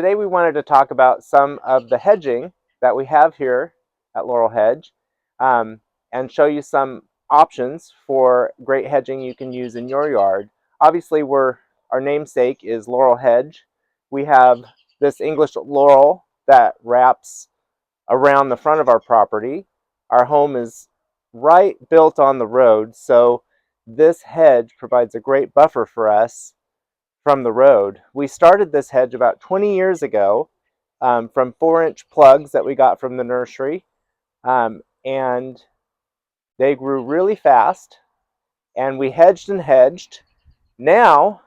Today we wanted to talk about some of the hedging that we have here at Laurel Hedge, and show you some options for great hedging you can use in your yard. Obviously, our namesake is Laurel Hedge. We have this English laurel that wraps around the front of our property. Our home is right built on the road, so this hedge provides a great buffer for us from the road. We started this hedge about 20 years ago from 4-inch plugs that we got from the nursery, and they grew really fast, and we hedged and hedged. Now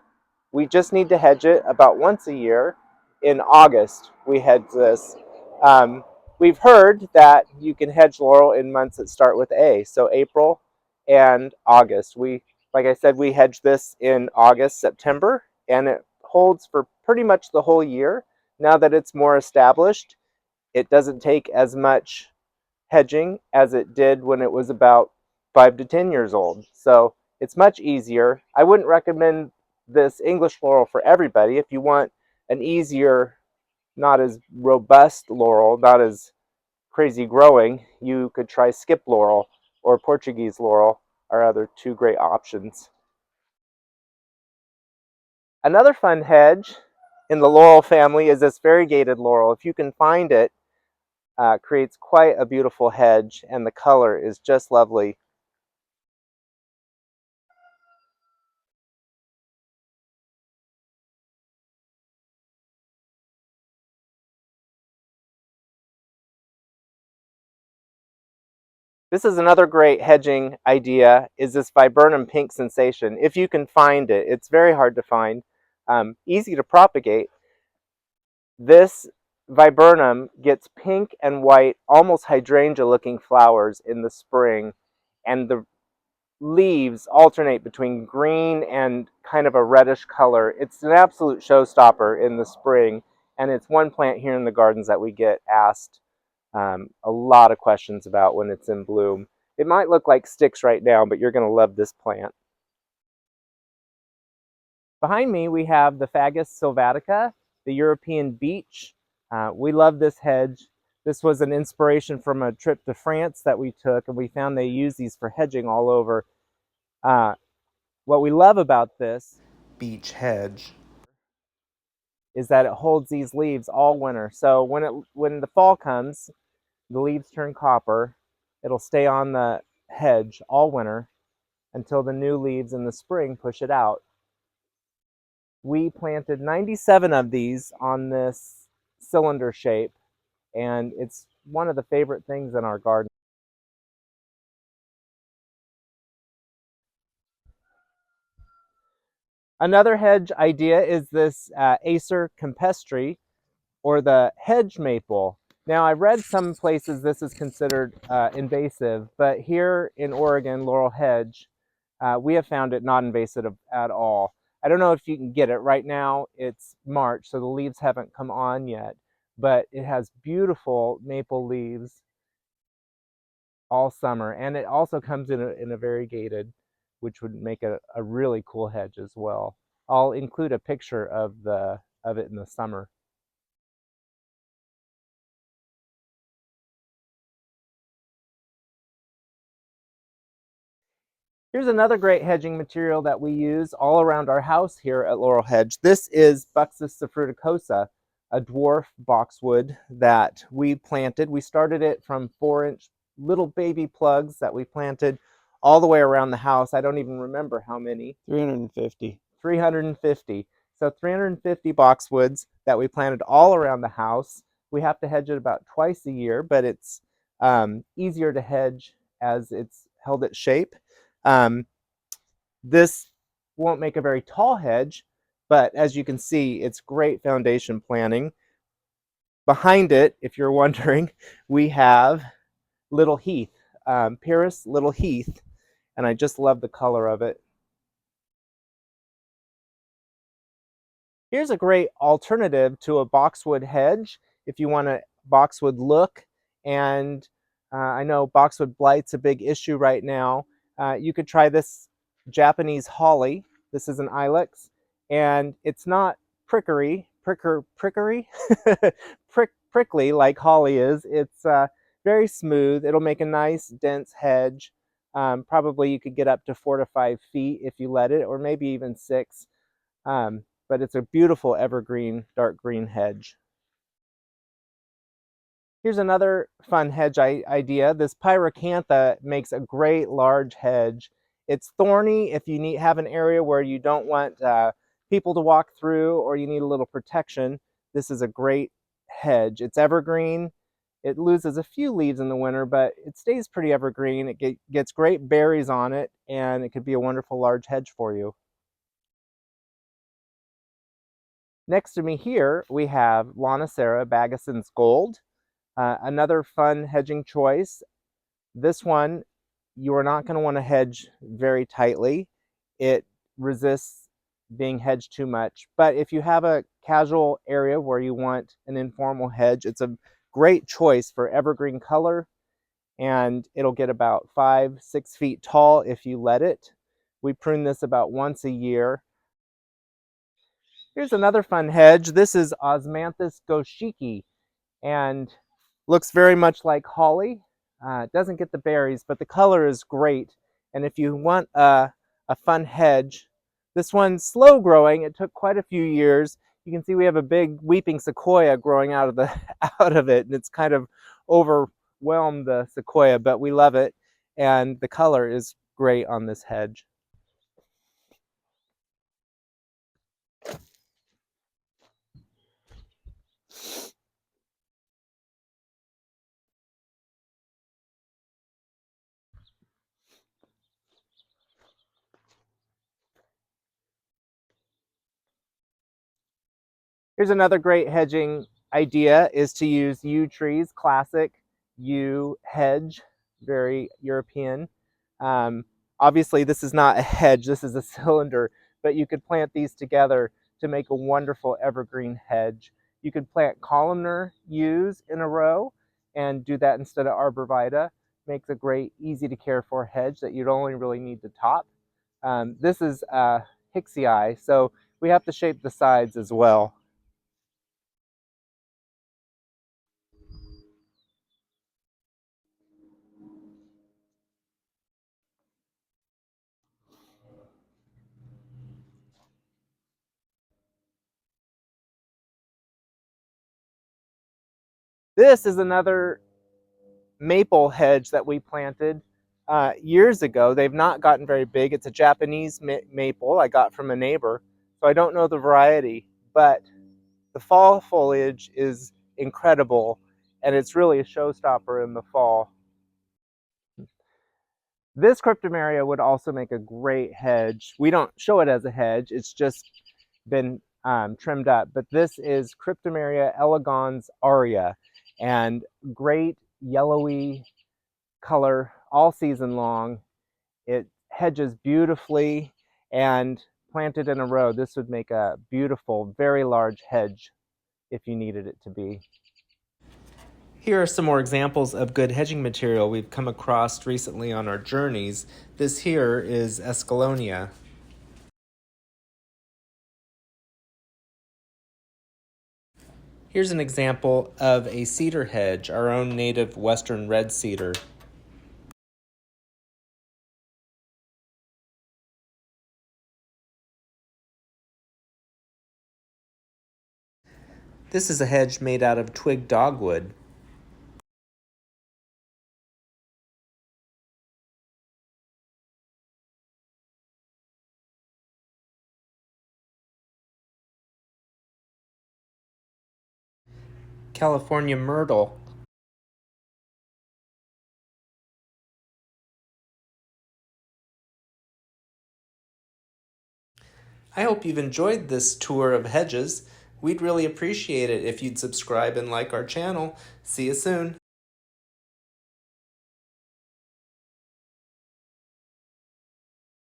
we just need to hedge it about once a year. In August we hedge this. We've heard that you can hedge laurel in months that start with A, so April and August. Like I said, we hedge this in August, September, and it holds for pretty much the whole year. Now that it's more established, it doesn't take as much hedging as it did when it was about 5 to 10 years old. So it's much easier. I wouldn't recommend this English laurel for everybody. If you want an easier, not as robust laurel, not as crazy growing, you could try skip laurel or Portuguese laurel, are other two great options. Another fun hedge in the laurel family is this variegated laurel. If you can find it, creates quite a beautiful hedge, and the color is just lovely. This is another great hedging idea, is this viburnum pink sensation. If you can find it, it's very hard to find, easy to propagate. This viburnum gets pink and white, almost hydrangea looking flowers in the spring, and the leaves alternate between green and kind of a reddish color. It's an absolute showstopper in the spring, and it's one plant here in the gardens that we get asked a lot of questions about when it's in bloom. It might look like sticks right now, but you're going to love this plant. Behind me we have the Fagus sylvatica, the European beech. We love this hedge. This was an inspiration from a trip to France that we took, and we found they use these for hedging all over. What we love about this beech hedge is that it holds these leaves all winter. So when the fall comes, the leaves turn copper. It'll stay on the hedge all winter until the new leaves in the spring push it out. We planted 97 of these on this cylinder shape, and it's one of the favorite things in our garden. Another hedge idea is this Acer campestre, or the hedge maple. Now, I've read some places this is considered invasive, but here in Oregon, Laurel Hedge, we have found it not invasive at all. I don't know if you can get it. Right now it's March, so the leaves haven't come on yet, but it has beautiful maple leaves all summer, and it also comes in a variegated, which would make it a really cool hedge as well. I'll include a picture of it in the summer. Here's another great hedging material that we use all around our house here at Laurel Hedge. This is Buxus fruticosa, a dwarf boxwood that we planted. We started it from 4-inch little baby plugs that we planted all the way around the house. I don't even remember how many. 350. 350. So 350 boxwoods that we planted all around the house. We have to hedge it about twice a year, but it's easier to hedge as it's held its shape. This won't make a very tall hedge, but as you can see, it's great foundation planting. Behind it, if you're wondering, we have Little Heath, Pyrrhus Little Heath, and I just love the color of it. Here's a great alternative to a boxwood hedge if you want a boxwood look, and I know boxwood blight's a big issue right now. You could try this Japanese holly. This is an ilex, and it's not prickery, prickly like holly is. It's very smooth. It'll make a nice dense hedge. Probably you could get up to 4 to 5 feet if you let it, or maybe even 6. But it's a beautiful evergreen dark green hedge. Here's another fun hedge idea. This pyracantha makes a great large hedge. It's thorny if you have an area where you don't want people to walk through, or you need a little protection. This is a great hedge. It's evergreen. It loses a few leaves in the winter, but it stays pretty evergreen. It gets great berries on it, and it could be a wonderful large hedge for you. Next to me here, we have Lonicera Bagason's Gold. Another fun hedging choice. This one, you are not going to want to hedge very tightly. It resists being hedged too much. But if you have a casual area where you want an informal hedge, it's a great choice for evergreen color, and it'll get about 5-6 feet tall if you let it. We prune this about once a year. Here's another fun hedge. This is Osmanthus goshiki, and looks very much like holly. It doesn't get the berries, but the color is great. And if you want a fun hedge, this one's slow growing. It took quite a few years. You can see we have a big weeping sequoia growing out of it, and it's kind of overwhelmed the sequoia, but we love it, and the color is great on this hedge. Here's another great hedging idea, is to use yew trees, classic yew hedge, very European. Obviously this is not a hedge, this is a cylinder, but you could plant these together to make a wonderful evergreen hedge. You could plant columnar yews in a row and do that instead of arborvitae. Makes a great, easy to care for hedge that you'd only really need to top. This is Hicksii, so we have to shape the sides as well. This is another maple hedge that we planted years ago. They've not gotten very big. It's a Japanese maple I got from a neighbor, so I don't know the variety, but the fall foliage is incredible, and it's really a showstopper in the fall. This cryptomeria would also make a great hedge. We don't show it as a hedge, it's just been trimmed up, but this is Cryptomeria elegans aria, and great yellowy color all season long. It hedges beautifully, and planted in a row, this would make a beautiful, very large hedge if you needed it to be. Here are some more examples of good hedging material we've come across recently on our journeys. This here is Escallonia. Here's an example of a cedar hedge, our own native western red cedar. This is a hedge made out of twig dogwood. California myrtle. I hope you've enjoyed this tour of hedges. We'd really appreciate it if you'd subscribe and like our channel. See you soon.